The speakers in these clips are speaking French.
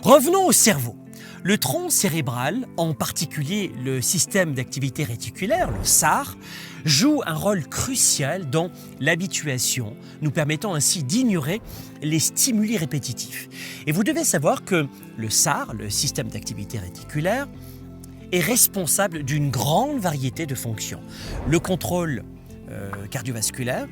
Revenons au cerveau. Le tronc cérébral, en particulier le système d'activité réticulaire, le SAR, joue un rôle crucial dans l'habituation, nous permettant ainsi d'ignorer les stimuli répétitifs. Et vous devez savoir que le SAR, le système d'activité réticulaire, est responsable d'une grande variété de fonctions. Le contrôle cardiovasculaire,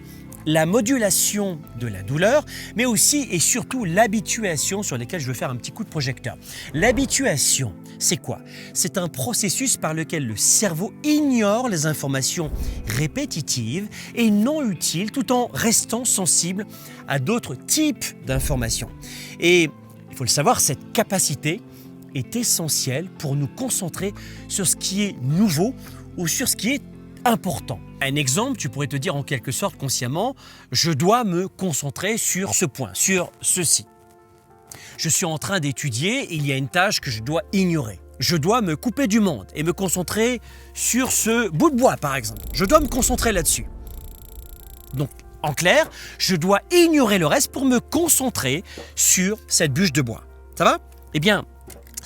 la modulation de la douleur, mais aussi et surtout l'habituation sur lesquelles je veux faire un petit coup de projecteur. L'habituation, c'est quoi? C'est un processus par lequel le cerveau ignore les informations répétitives et non utiles tout en restant sensible à d'autres types d'informations. Et il faut le savoir, cette capacité est essentielle pour nous concentrer sur ce qui est nouveau ou sur ce qui est important. Un exemple, tu pourrais te dire en quelque sorte consciemment, je dois me concentrer sur ce point, sur ceci. Je suis en train d'étudier, il y a une tâche que je dois ignorer. Je dois me couper du monde et me concentrer sur ce bout de bois, par exemple. Je dois me concentrer là-dessus. Donc, en clair, je dois ignorer le reste pour me concentrer sur cette bûche de bois. Ça va? Eh bien,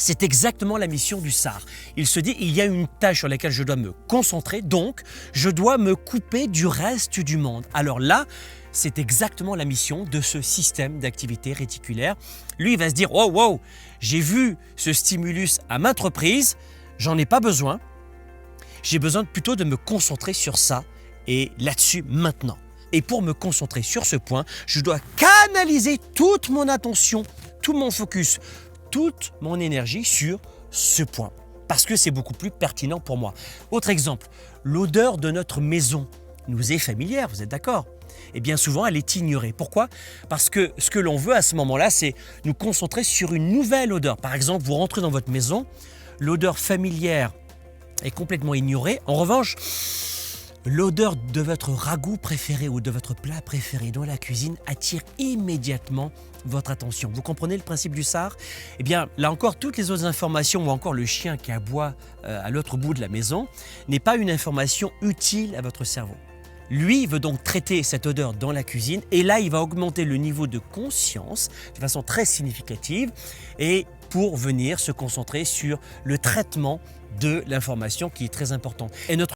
c'est exactement la mission du SAR. Il se dit, il y a une tâche sur laquelle je dois me concentrer, donc je dois me couper du reste du monde. Alors là, c'est exactement la mission de ce système d'activité réticulaire. Lui, il va se dire, oh, wow, j'ai vu ce stimulus à maintes reprises, j'en ai pas besoin. J'ai besoin plutôt de me concentrer sur ça et là-dessus maintenant. Et pour me concentrer sur ce point, je dois canaliser toute mon attention, tout mon focus, toute mon énergie sur ce point, parce que c'est beaucoup plus pertinent pour moi. Autre exemple, l'odeur de notre maison nous est familière, vous êtes d'accord? Et bien souvent, elle est ignorée. Pourquoi? Parce que ce que l'on veut à ce moment-là, c'est nous concentrer sur une nouvelle odeur. Par exemple, vous rentrez dans votre maison, l'odeur familière est complètement ignorée. En revanche, l'odeur de votre ragoût préféré ou de votre plat préféré dans la cuisine attire immédiatement votre attention. Vous comprenez le principe du SAR? Eh bien, là encore, toutes les autres informations ou encore le chien qui aboie à l'autre bout de la maison n'est pas une information utile à votre cerveau. Lui veut donc traiter cette odeur dans la cuisine et là, il va augmenter le niveau de conscience de façon très significative et pour venir se concentrer sur le traitement de l'information qui est très importante. Et notre